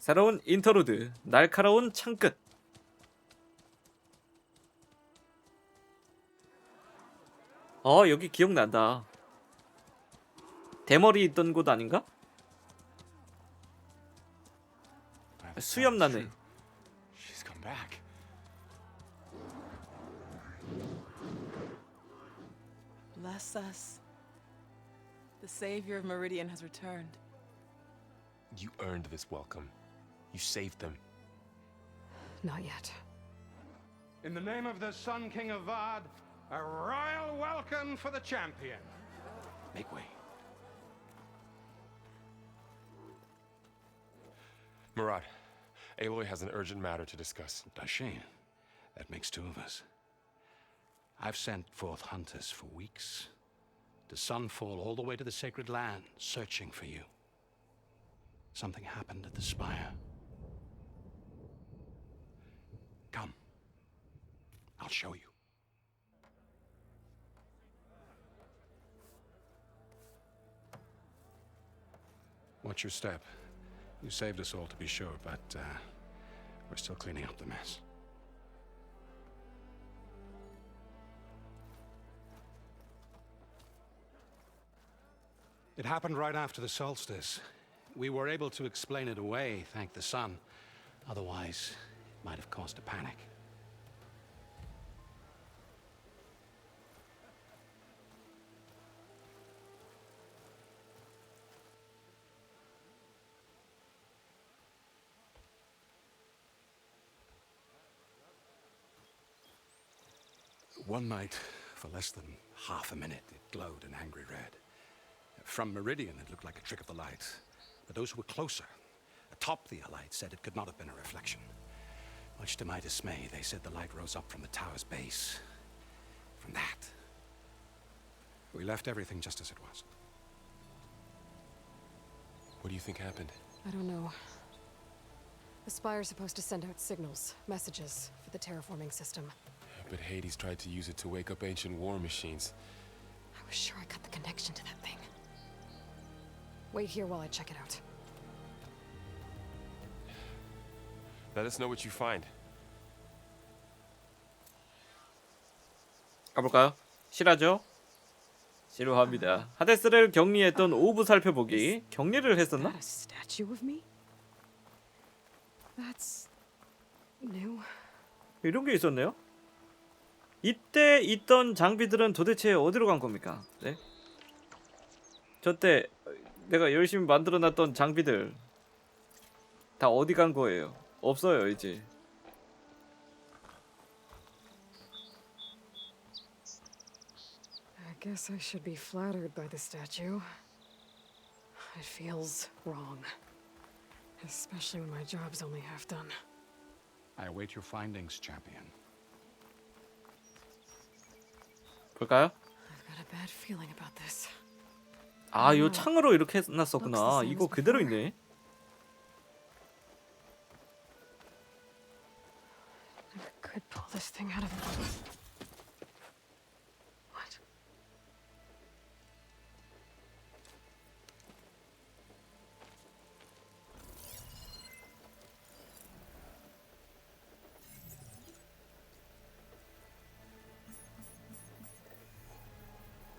새로운 인터루드 날카로운 창끝. 여기 기억난다. 대머리 있던 곳 아닌가? 수염나네. She's come back. Bless us. The savior of Meridian has returned. You earned this welcome. You saved them. Not yet. In the name of the Sun King of Vard, a royal welcome for the champion. Make way. Murad, Aloy has an urgent matter to discuss. Does she? That makes two of us. I've sent forth hunters for weeks, to Sunfall all the way to the Sacred Land, searching for you. Something happened at the spire. Come. I'll show you. Watch your step. You saved us all, to be sure, but we're still cleaning up the mess. It happened right after the solstice. We were able to explain it away, thank the sun. Otherwise, it might have caused a panic. One night, for less than half a minute, it glowed an angry red. From Meridian, it looked like a trick of the light. But those who were closer, atop the light, said it could not have been a reflection. Much to my dismay, they said the light rose up from the tower's base. From that, we left everything just as it was. What do you think happened? I don't know. The Spire's supposed to send out signals, messages, for the terraforming system. But Hades tried to use it to wake up ancient war machines. I was sure I got the connection to that thing. Wait here while I check it out. Let us know what you find. 가볼까요? 실하죠? 실화합니다. 하데스를 격리했던 오브 살펴보기. 격리를 했었나? That a statue of me? That's new. 이런 게 있었네요. 이때 있던 장비들은 도대체 어디로 간 겁니까? 네? 저때 내가 열심히 만들어놨던 장비들 다 어디 간 거예요? 없어요 이제. I guess I should be flattered by the statue. It feels wrong. Especially when my job's only half done. I await your findings, champion. 볼까요? I've got a bad feeling about this. 아, 요 창으로 이렇게 해놨었구나. 이거 그대로 있네. I could pull this thing out of it. What?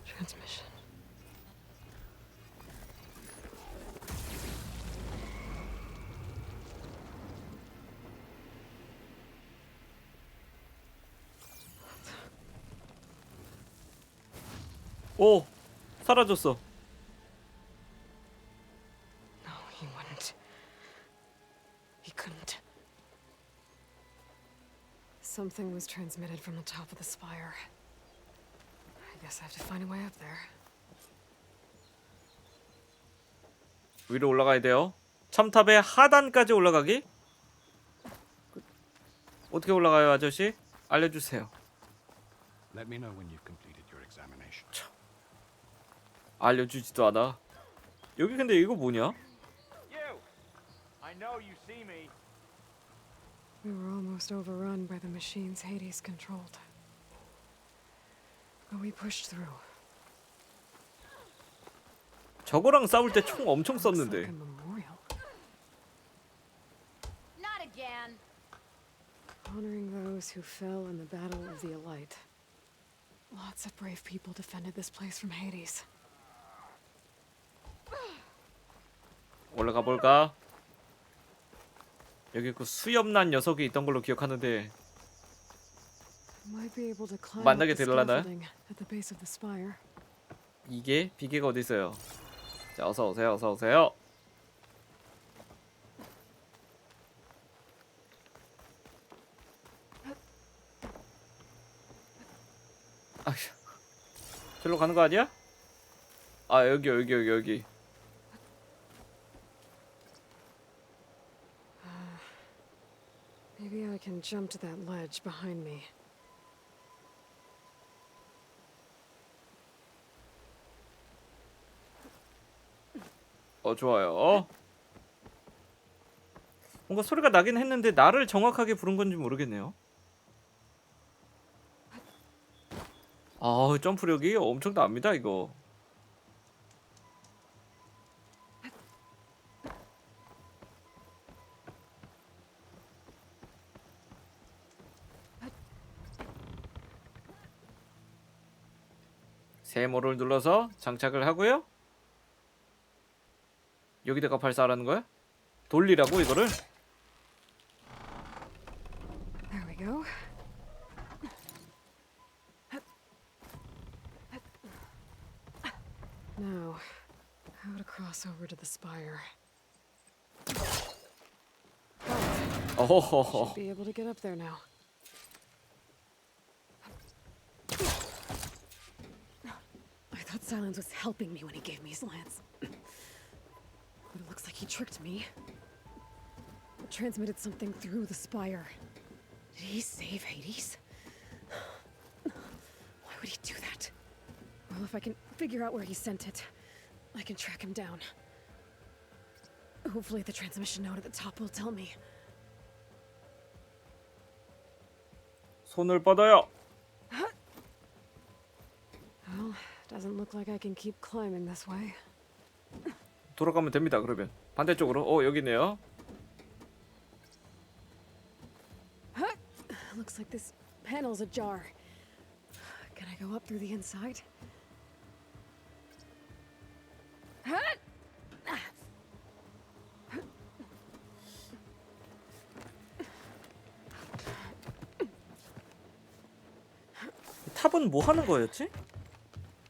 Transmission. 오! 사라졌어. No, he wouldn't. He couldn't. Something was transmitted from the top of the spire. I guess I have to find a way up there. 위로 올라가야 돼요. 첨탑의 하단까지 올라가기? 어떻게 올라가요, 아저씨? 알려주세요. Let me know when you've completed your examination. 알려주지도 않아. 여기 근데 이거 뭐냐? You! I know you see me. We were almost overrun by the machines Hades controlled. But we pushed through. 저거랑 싸울 때 총 엄청 Looks like 썼는데. a memorial. Honoring those who fell in the battle of the Elite. Lots of brave people defended this place from Hades. 올라가 볼까? 여기 그 수염난 녀석이 있던 걸로 기억하는데 Might be able to climb up 만나게 the 되려나요? scaffolding at the base of the spire. 이게 비계가 어디 있어요? 자, 어서 오세요, 어서 오세요. 아, 저로 가는 거 아니야? 아, 여기. Maybe I can jump to that ledge behind me. 좋아요. 뭔가 소리가 나긴 했는데 나를 정확하게 부른 건지 모르겠네요. 아, 점프력이 엄청납니다, 이거. 세모를 눌러서 장착을 하고요. 여기다가 발사하라는 거야? 돌리라고 이거를? There we go. Now, how to cross over to the spire. 어허허허. Should be able to get up there now. I thought Silence was helping me when he gave me his lance. But it looks like he tricked me. Transmitted something through the spire. Did he save Hades? Why would he do that? Well, if I can figure out where he sent it, I can track him down. Hopefully the transmission note at the top will tell me. 손을 뻗어요. Well, doesn't look like I can keep climbing this way. 돌아가면 됩니다. 그러면 반대쪽으로. 여기 있네요. Looks like this panel's ajar. Can I go up through the inside? 탑은 뭐 하는 거였지?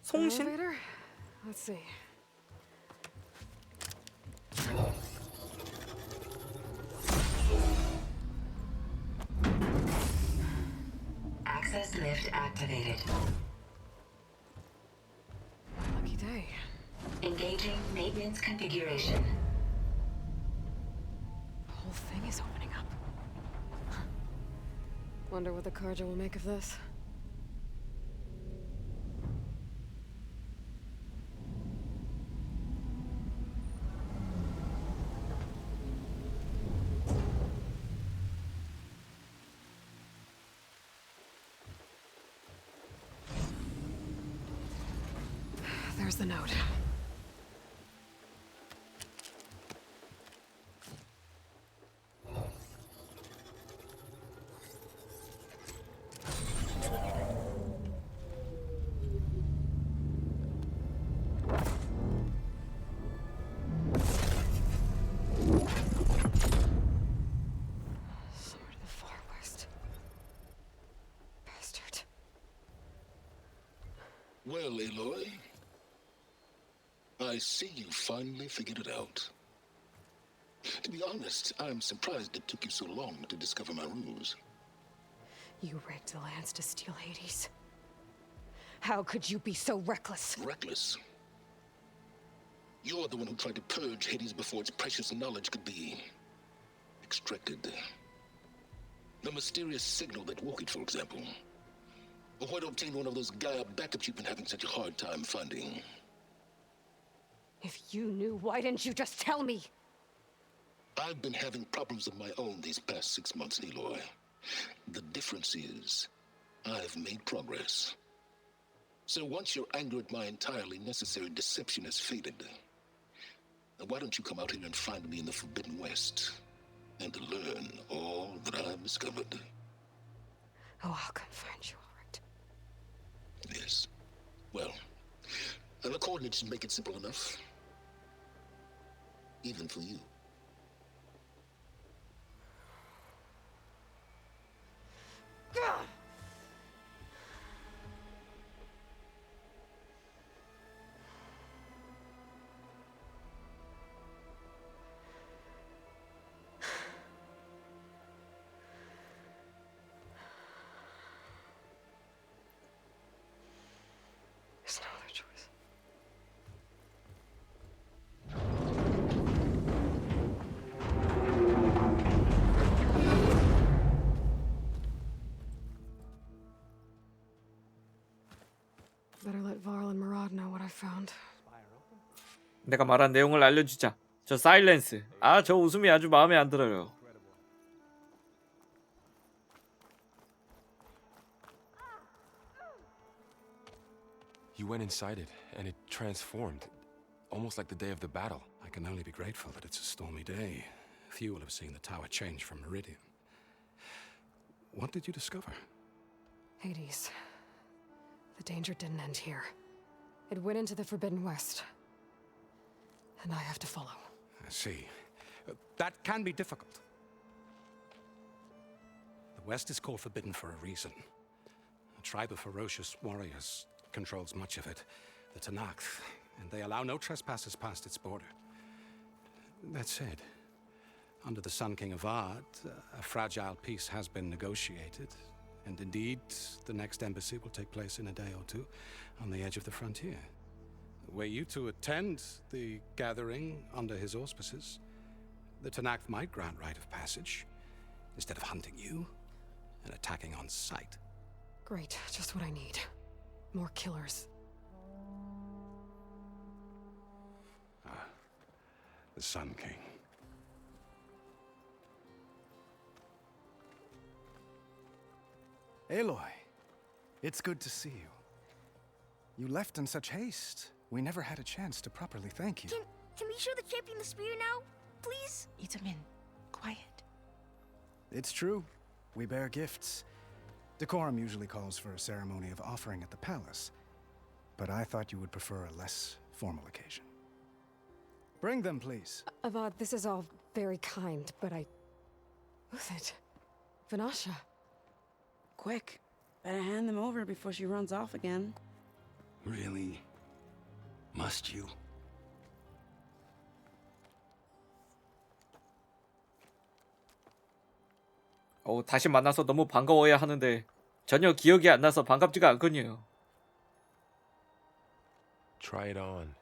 송신? Elevator? Let's see. Access lift activated. Lucky day. Engaging maintenance configuration. The whole thing is opening up. Wonder what the Karja will make of this. There's the note. Somewhere to the far west. Bastard. Well, Aloy, I see you finally figured it out. To be honest, I'm surprised it took you so long to discover my ruse. You rigged the lance to steal Hades. How could you be so reckless? Reckless. You're the one who tried to purge Hades before its precious knowledge could be extracted. The mysterious signal that woke it, for example. Or where to obtain one of those Gaia backups you've been having such a hard time finding. If you knew, why didn't you just tell me? I've been having problems of my own these past 6 months, Eloy. The difference is, I've made progress. So once your anger at my entirely necessary deception has faded, why don't you come out here and find me in the Forbidden West and learn all that I've discovered? Oh, I'll come find you, all right. Yes. Well, and the coordinates should make it simple enough. Even for you. There's no other choice. Better let Varl and Murad know what I found. 내가 말한 내용을 알려주자. 저 사일렌스. 아, 저 웃음이 아주 마음에 안 들어요. You went inside it, and it transformed, almost like the day of the battle. I can only be grateful that it's a stormy day. Few will have seen the tower change from Meridian. What did you discover? Hades. The danger didn't end here. It went into the Forbidden West. And I have to follow. I see. That can be difficult. The West is called Forbidden for a reason. A tribe of ferocious warriors controls much of it, the Tanakh, and they allow no trespassers past its border. That said, under the Sun King of Ard, a fragile peace has been negotiated, and indeed, the next embassy will take place in a day or two on the edge of the frontier. Were you to attend the gathering under his auspices, the Tanakh might grant right of passage, instead of hunting you and attacking on sight. Great, just what I need. More killers. The Sun King. Aloy, it's good to see you. You left in such haste. We never had a chance to properly thank you. Can we show the champion the spear now? Please? Itamin, quiet. It's true. We bear gifts. Decorum usually calls for a ceremony of offering at the palace, but I thought you would prefer a less formal occasion. Bring them, please. Avad, this is all very kind, but I... Who's it? Vanasha. Quick. Better hand them over before she runs off again. Really? Must you? 다시 만나서 너무 반가워야 하는데 전혀 기억이 안 나서 반갑지가 않군요. Try it on.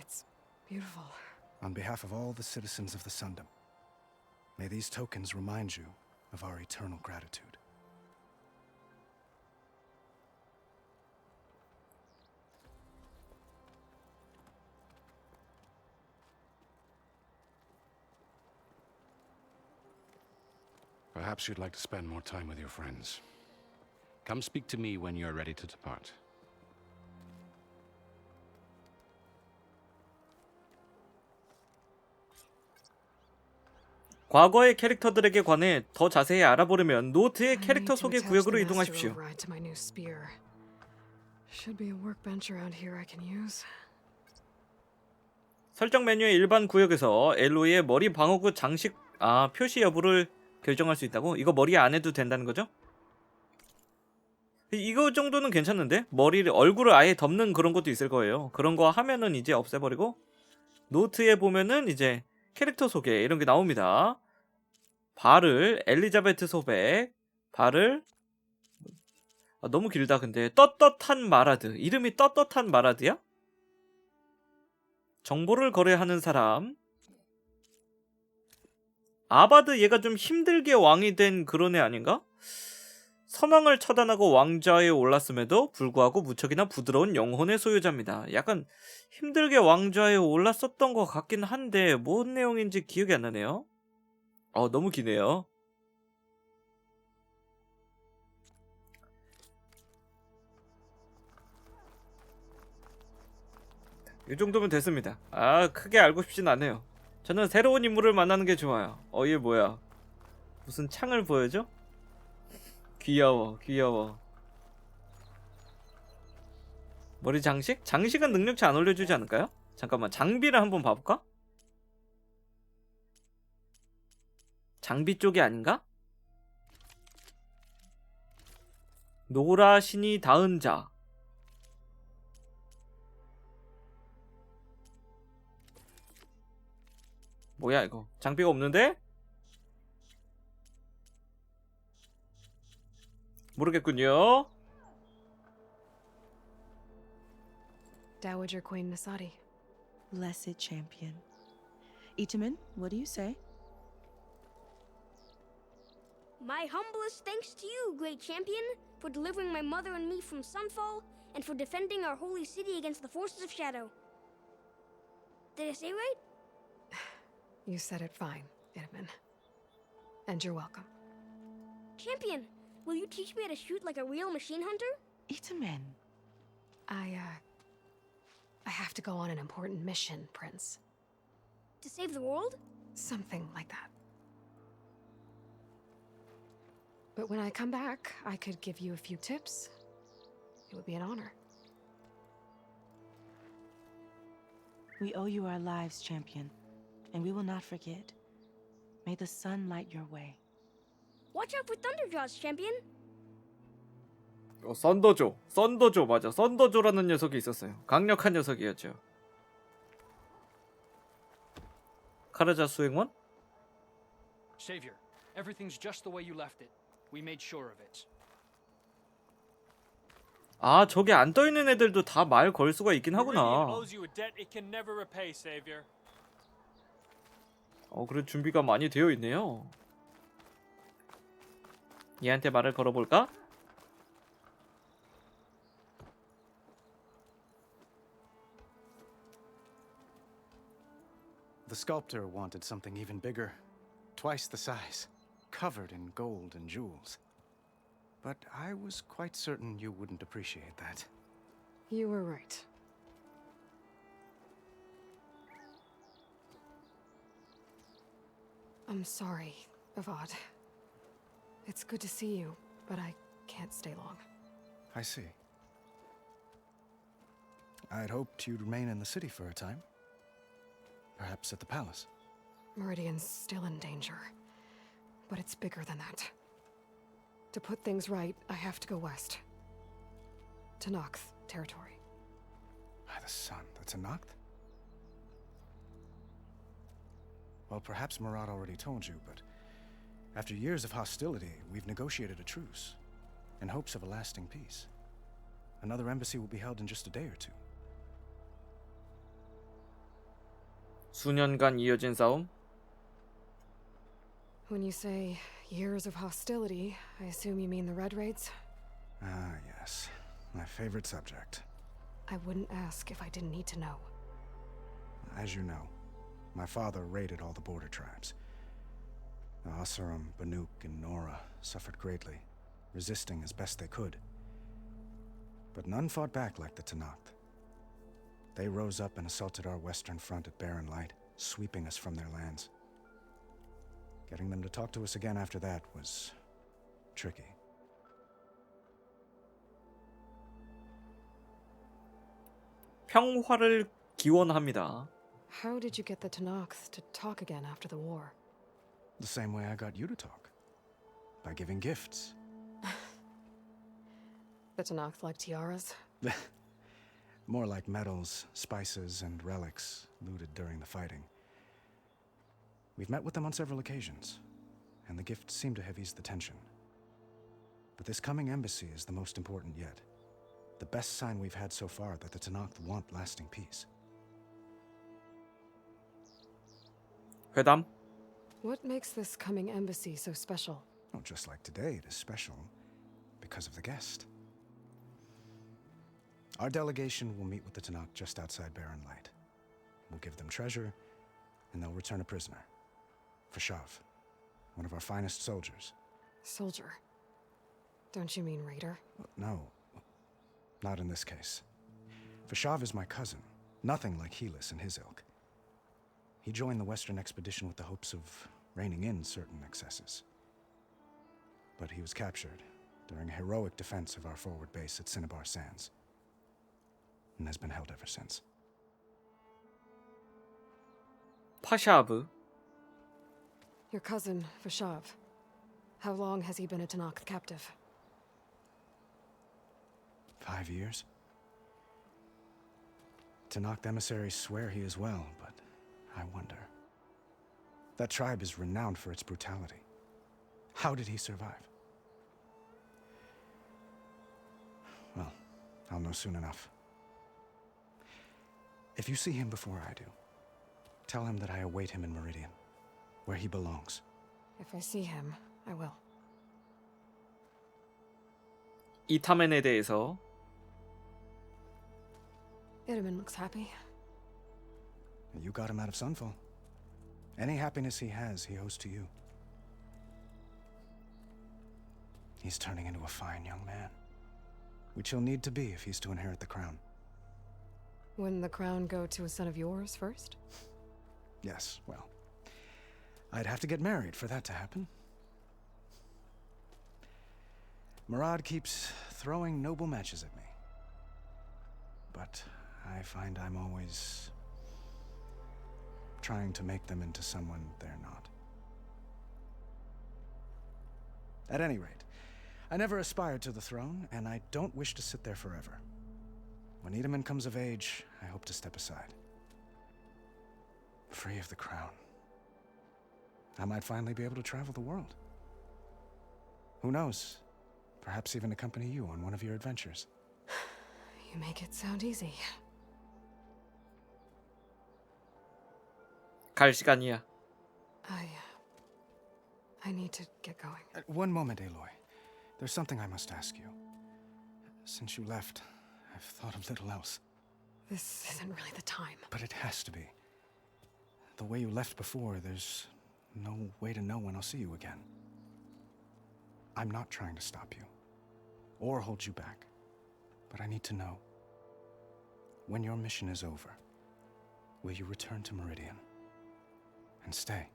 It's beautiful. On behalf of all the citizens of the Sundom, may these tokens remind you of our eternal gratitude. Perhaps you'd like to spend more time with your friends. Come speak to me when you're ready to depart. 과거의 캐릭터들에게 관해 더 자세히 알아보려면 노트의 I 캐릭터 need to 소개 attach 구역으로 the master 이동하십시오. override to my new spear. Should be a workbench around here I can use. 설정 메뉴의 일반 구역에서 에일로이의 머리 방어구 장식 표시 여부를 결정할 수 있다고? 이거 머리 안 해도 된다는 거죠? 이거 정도는 괜찮은데? 머리를 얼굴을 아예 덮는 그런 것도 있을 거예요. 그런 거 하면은 이제 없애버리고 노트에 보면은 이제 캐릭터 소개 이런 게 나옵니다. 발을 엘리자베트 소백 발을 너무 길다. 근데 떳떳한 마라드. 이름이 떳떳한 마라드야? 정보를 거래하는 사람. 아바드 얘가 좀 힘들게 왕이 된 그런 애 아닌가? 선왕을 처단하고 왕좌에 올랐음에도 불구하고 무척이나 부드러운 영혼의 소유자입니다. 약간 힘들게 왕좌에 올랐었던 것 같긴 한데 뭔 내용인지 기억이 안 나네요. 너무 기네요. 이 정도면 됐습니다. 크게 알고 싶진 않아요. 저는 새로운 인물을 만나는 게 좋아요. 얘 뭐야? 무슨 창을 보여줘? 귀여워, 귀여워. 머리 장식? 장식은 능력치 안 올려주지 않을까요? 잠깐만, 장비를 한번 봐볼까? 장비 쪽이 아닌가? 노라 신이 닿은 자. 뭐야 이거? 장비가 없는데? 모르겠군요. Dowager Queen Nasadi. Blessed champion. Itaman, what do you say? My humblest thanks to you, great champion, for delivering my mother and me from Sunfall, and for defending our holy city against the forces of Shadow. Did I say right? You said it fine, Itaman. And you're welcome. Champion, will you teach me how to shoot like a real machine hunter? Itaman. I have to go on an important mission, Prince. To save the world? Something like that. But when I come back, I could give you a few tips. It would be an honor. We owe you our lives, champion, and we will not forget. May the sun light your way. Watch out for Thunderjaws, champion. 썬더조. 썬더조 맞아. 썬더조라는 녀석이 있었어요. 강력한 녀석이었죠. 카르자 수행원? Savior, everything's just the way you left it. We made sure of it. 아, 저기 안 떠있는 애들도 다 말 걸 수가 있긴 하구나. owes you a debt it can never repay, Savior. 그래 준비가 많이 되어 있네요. 얘한테 말을 걸어볼까? The sculptor wanted something even bigger, twice the size, covered in gold and jewels. But I was quite certain you wouldn't appreciate that. You were right. I'm sorry, Avad. It's good to see you, but I can't stay long. I see. I'd hoped you'd remain in the city for a time. Perhaps at the palace. Meridian's still in danger, but it's bigger than that. To put things right, I have to go west. To Nox territory. By the sun, that's a Noct? Well, perhaps Marat already told you, but after years of hostility, we've negotiated a truce in hopes of a lasting peace. Another embassy will be held in just a day or two. 수년간 이어진 싸움? When you say years of hostility, I assume you mean the Red Raids? Ah, yes. My favorite subject. I wouldn't ask if I didn't need to know. As you know, my father raided all the border tribes. The Asurum, Banuk, and Nora suffered greatly, resisting as best they could. But none fought back like the Tenakth. They rose up and assaulted our western front at Barren Light, sweeping us from their lands. Getting them to talk to us again after that was tricky. 평화를 기원합니다. How did you get the Tenakth to talk again after the war? The same way I got you to talk. By giving gifts. The Tenakth like tiaras? More like medals, spices, and relics looted during the fighting. We've met with them on several occasions, and the gifts seem to have eased the tension. But this coming embassy is the most important yet. The best sign we've had so far that the Tenakth want lasting peace. 회담? What makes this coming embassy so special? Oh, just like today, it is special because of the guest. Our delegation will meet with the Tenakth just outside Barren Light. We'll give them treasure, and they'll return a prisoner. Fashav, one of our finest soldiers. Soldier? Don't you mean raider? No, not in this case. Fashav is my cousin, nothing like Helis and his ilk. He joined the Western expedition with the hopes of reining in certain excesses. But he was captured during a heroic defense of our forward base at Cinnabar Sands, and has been held ever since. 파샤브. Your cousin, Vashav. How long has he been a Tanakh captive? 5 years. Tanakh emissaries swear he is well, but I wonder. That tribe is renowned for its brutality. How did he survive? Well, I'll know soon enough. If you see him before I do, tell him that I await him in Meridian, where he belongs. If I see him, I will. 이타멘에 대해서. Itamen looks happy. You got him out of Sunfall. Any happiness he has, he owes to you. He's turning into a fine young man, which he'll need to be if he's to inherit the crown. Wouldn't the crown go to a son of yours first? Yes, well, I'd have to get married for that to happen. Murad keeps throwing noble matches at me, but I find I'm always trying to make them into someone they're not. At any rate, I never aspired to the throne, and I don't wish to sit there forever. When Itamen comes of age, I hope to step aside. Free of the crown. I might finally be able to travel the world. Who knows? Perhaps even accompany you on one of your adventures. You make it sound easy. 갈 시간이야. I need to get going. One moment, Aloy. There's something I must ask you. Since you left, I've thought of little else. This isn't really the time. But it has to be. The way you left before, there's no way to know when I'll see you again. I'm not trying to stop you, or hold you back. But I need to know, when your mission is over, will you return to Meridian? And stay?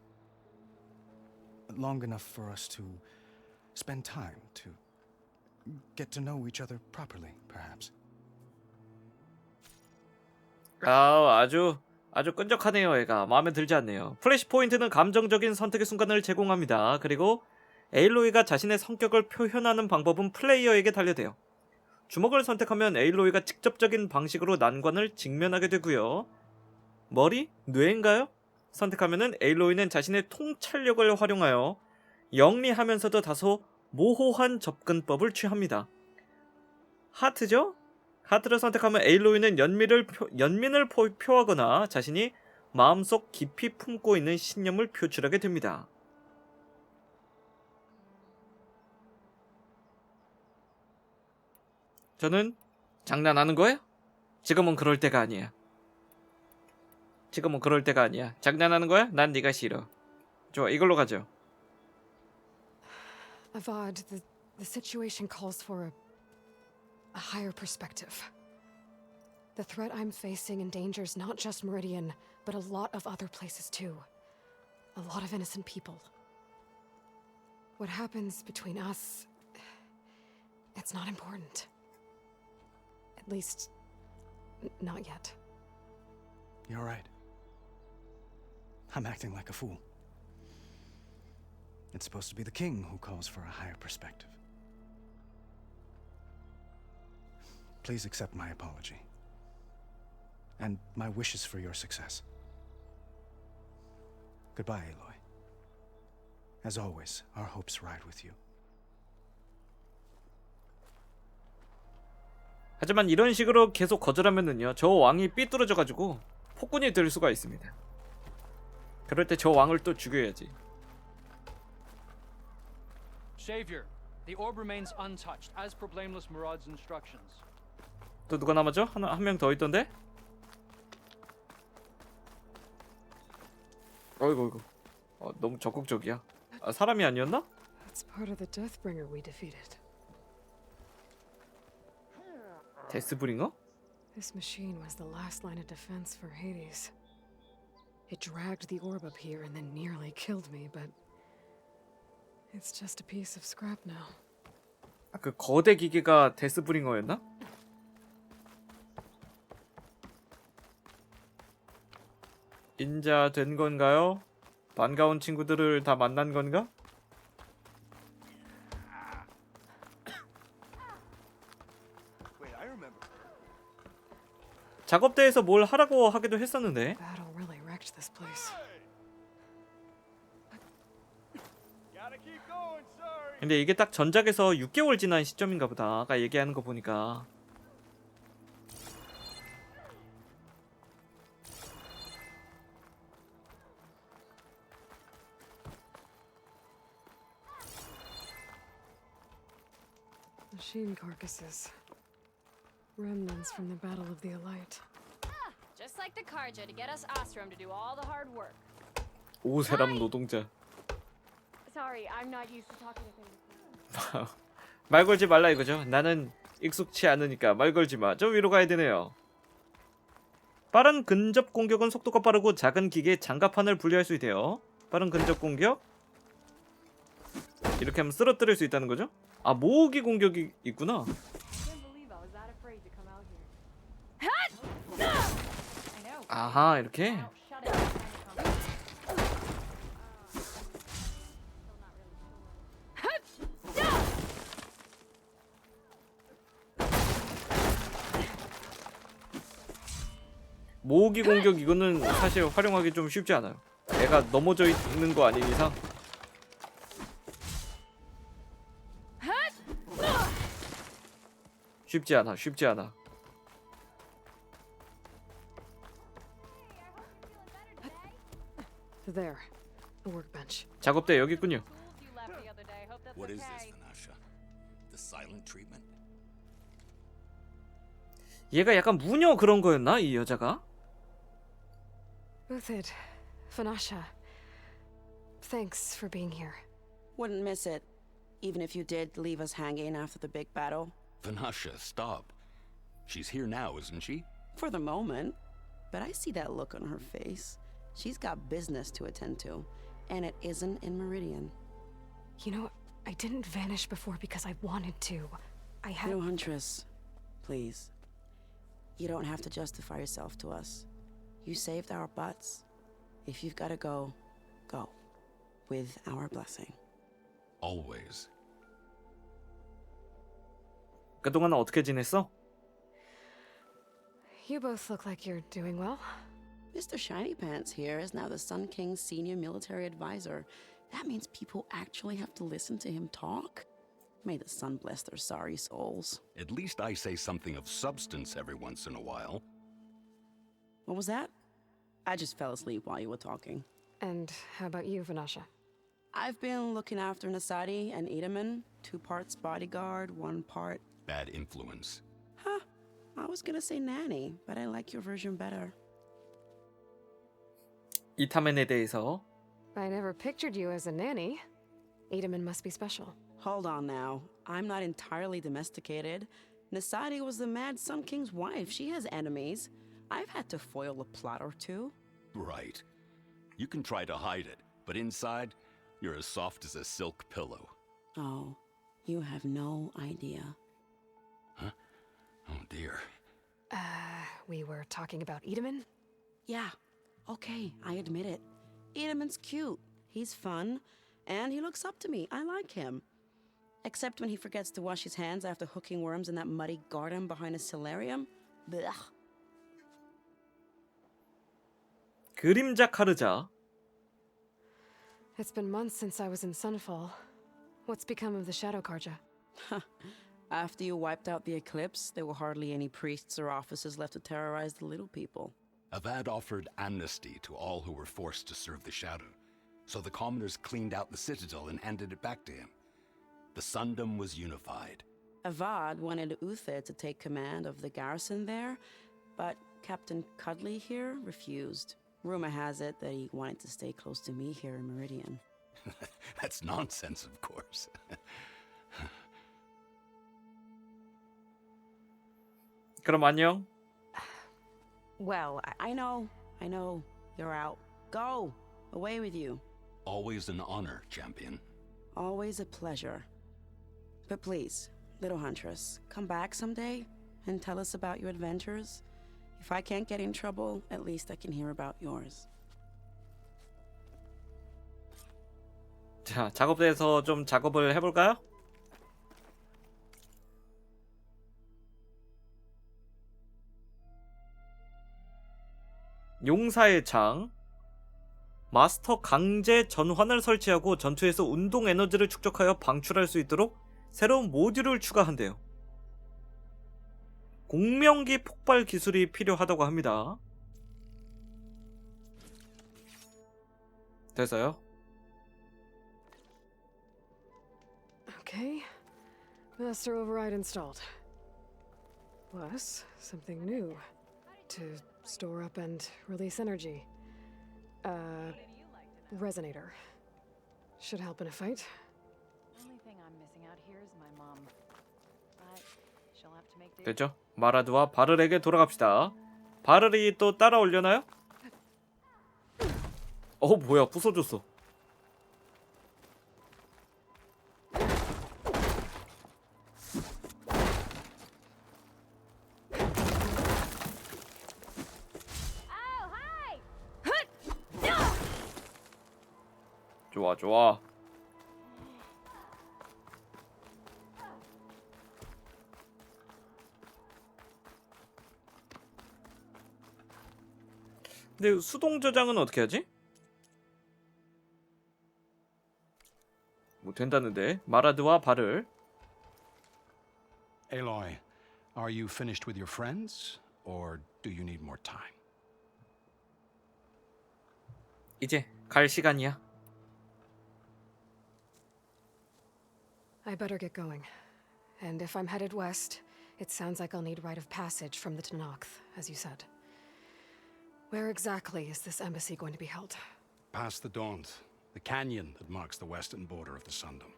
Long enough for us to spend time, to get to know each other properly, perhaps. 아주 끈적하네요. 얘가 마음에 들지 않네요. 플래시 포인트는 감정적인 선택의 순간을 제공합니다. 그리고 에일로이가 자신의 성격을 표현하는 방법은 플레이어에게 달려돼요. 주먹을 선택하면 에일로이가 직접적인 방식으로 난관을 직면하게 되고요. 머리? 뇌인가요? 선택하면은 에일로이는 자신의 통찰력을 활용하여 영리하면서도 다소 모호한 접근법을 취합니다. 하트죠? 하트를 선택하면 에일로이는 연민을 표하거나 자신이 마음속 깊이 품고 있는 신념을 표출하게 됩니다. 저는 장난하는 거예요? 지금은 그럴 때가 아니야. 지금은 그럴 때가 아니야. 장난하는 거야? 난 네가 싫어. 좋아, 이걸로 가죠. Avad, the situation calls for a higher perspective. The threat I'm facing endangers not just Meridian, but a lot of other places too. A lot of innocent people. What happens between us, it's not important. At least, not yet. You're right. I'm acting like a fool. It's supposed to be the king who calls for a higher perspective. Please accept my apology. And my wishes for your success. Goodbye, Aloy. As always, our hopes ride with you. 하지만 이런 식으로 계속 거절하면은요, 저 왕이 삐뚤어져가지고 폭군이 될 수가 있습니다. 그럴 때 저 왕을 또 죽여야지. Savior, the orb remains untouched, as per blameless Murad's instructions. 또 누가 남았죠? 한 명 더 있던데? 어이구. 너무 적극적이야. 사람이 아니었나? That's part of the Deathbringer we defeated. 데스브링어? This machine was the last line of defense for Hades. It dragged the orb up here and then nearly killed me, but it's just a piece of scrap now. 아, 그 거대 기계가 데스브링어였나? 인자 된 건가요? 반가운 친구들을 다 만난 건가? 작업대에서 뭘 하라고 하기도 했었는데. Battle really wrecked this place. 근데 이게 딱 전작에서 6개월 지난 시점인가 보다. 아까 얘기하는 거 보니까. Machine carcasses. Remnants from the Battle of the Elite. Just like the Karja to get us Ostrom to do all the hard work. 오세람 노동자. Sorry, I'm not used to talking to things. 말 걸지 말라 이거죠. 나는 익숙치 않으니까 말 걸지 마. 저 위로 가야 되네요. 빠른 근접 공격은 속도가 빠르고 작은 기계 장갑판을 분리할 수 있대요. 빠른 근접 공격. 이렇게 하면 쓰러뜨릴 수 있다는 거죠? 아, 모으기 공격이 있구나. 아하, 이렇게. 모으기 공격 이거는 사실 활용하기 좀 쉽지 않아요. 애가 넘어져 있는 거 아닌 이상. 쉽지 않아, 쉽지 않아. There, a workbench. 작업대 여기 있군요. What is this, Vanasha? The silent treatment? 얘가 약간 무녀 그런 거였나? 이 여자가? Uthid, Vanasha, thanks for being here. Wouldn't miss it, even if you did leave us hanging after the big battle. Vanasha, stop. She's here now, isn't she? For the moment. But I see that look on her face. She's got business to attend to, and it isn't in Meridian. You know, I didn't vanish before because I wanted to. I had... No, Huntress. Please. You don't have to justify yourself to us. You saved our butts. If you've got to go, go. With our blessing. Always. 그동안 어떻게 지냈어? You both look like you're doing well. Mr. Shiny Pants here is now the Sun King's senior military advisor. That means people actually have to listen to him talk? May the sun bless their sorry souls. At least I say something of substance every once in a while. What was that? I just fell asleep while you were talking. And how about you, Vanasha? I've been looking after Nasadi and Edaman. 2 parts bodyguard, 1 part... Bad influence. Huh. I was gonna say nanny, but I like your version better. 이타멘에 대해서. I never pictured you as a nanny. Edaman must be special. Hold on now. I'm not entirely domesticated. Nasadi was the Mad Sun King's wife. She has enemies. I've had to foil a plot or 2. Right. You can try to hide it, but inside, you're as soft as a silk pillow. Oh, you have no idea. Huh? Oh dear. We were talking about Edaman? Yeah. Okay, I admit it. Edaman's cute. He's fun. And he looks up to me. I like him. Except when he forgets to wash his hands after hooking worms in that muddy garden behind a solarium. Blech. 그림자 카르자. It's been months since I was in Sunfall. What's become of the Shadow Karja? After you wiped out the eclipse, there were hardly any priests or officers left to terrorize the little people. Avad offered amnesty to all who were forced to serve the Shadow, so the commoners cleaned out the citadel and handed it back to him. The Sundom was unified. Avad wanted Uther to take command of the garrison there, but Captain Cudley here refused. Rumor has it that he wanted to stay close to me here in Meridian. That's nonsense, of course. 그럼 안녕. Well, I know, you're out. Go! Away with you. Always an honor, champion. Always a pleasure. But please, little huntress, come back someday and tell us about your adventures. If I can't get in trouble, at least I can hear about yours. 자, 작업대에서 좀 작업을 해볼까요? 용사의 창. 마스터 강제 전환을 설치하고 전투에서 운동 에너지를 축적하여 방출할 수 있도록 새로운 모듈을 추가한대요. 공명기 폭발 기술이 필요하다고 합니다. 됐어요? Okay. Master override installed. Plus, something new. To store up and release energy. Resonator. Should help in a fight. Only thing I'm missing out here is my mom. But she'll have to make the 됐죠? 마라드와 바를에게 돌아갑시다. 바를이 또 따라오려나요? 뭐야, 부숴줬어. 좋아, 좋아. 근데 수동 저장은 어떻게 하지? 뭐 된다는데. 마라드와 바를. Aloy, are you finished with your friends, or do you need more time? 이제 갈 시간이야. I better get going. And if I'm headed west, it sounds like I'll need rite of passage from the Tenakth, as you said. Where exactly is this embassy going to be held? Past the Daunt, the canyon that marks the western border of the Sundom.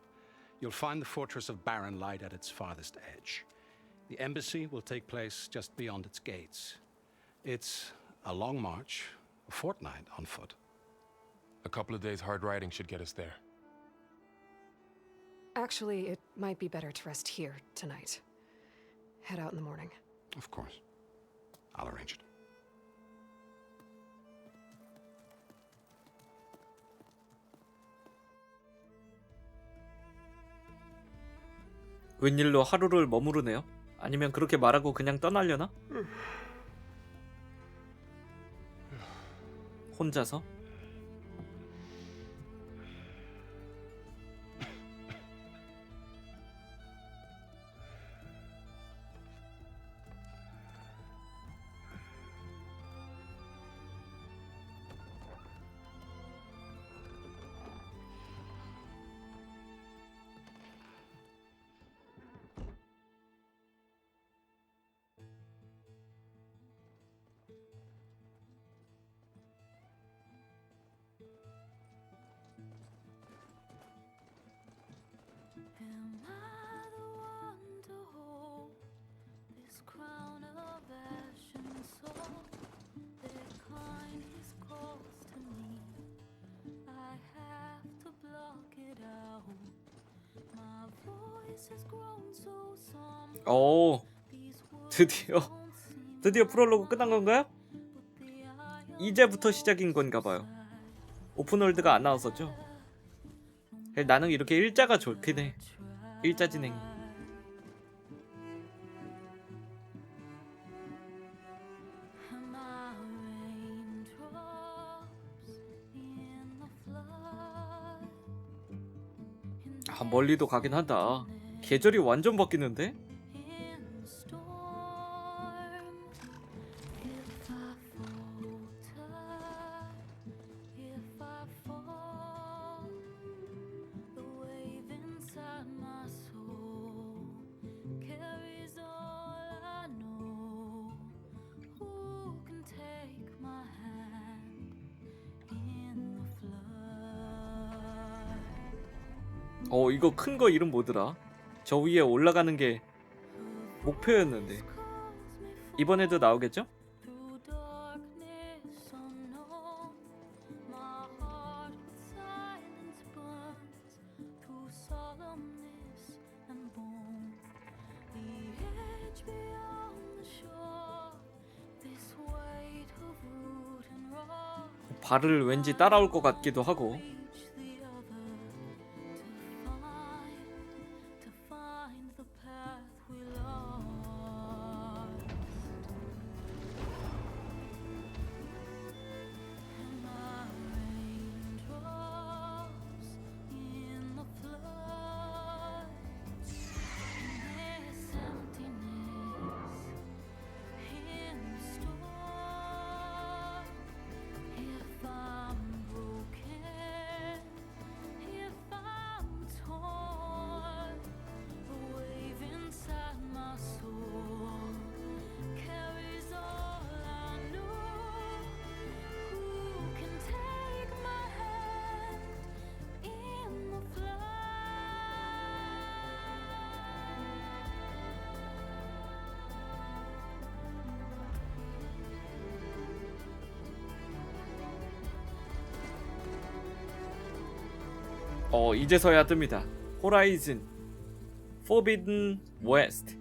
You'll find the fortress of Barren Light at its farthest edge. The embassy will take place just beyond its gates. It's a long march, a fortnight on foot. A couple of days hard riding should get us there. Actually, it might be better to rest here tonight. Head out in the morning. Of course. I'll arrange it. 웬일로 하루를 머무르네요. 아니면 그렇게 말하고 그냥 떠나려나? 혼자서? 오, 드디어 프롤로그 끝난 건가요? 이제부터 시작인 건가 봐요. 오픈월드가 안 나왔었죠? 나는 이렇게 일자가 좋긴 해. 일자 진행. 아, 멀리도 가긴 한다. 계절이 완전 바뀌는데? 이거 큰 거 이름 뭐더라? 저 위에 올라가는 게 목표였는데. 이번에도 나오겠죠? 발을 왠지 따라올 것 같기도 하고. 이제서야 뜹니다. 호라이즌 Forbidden West.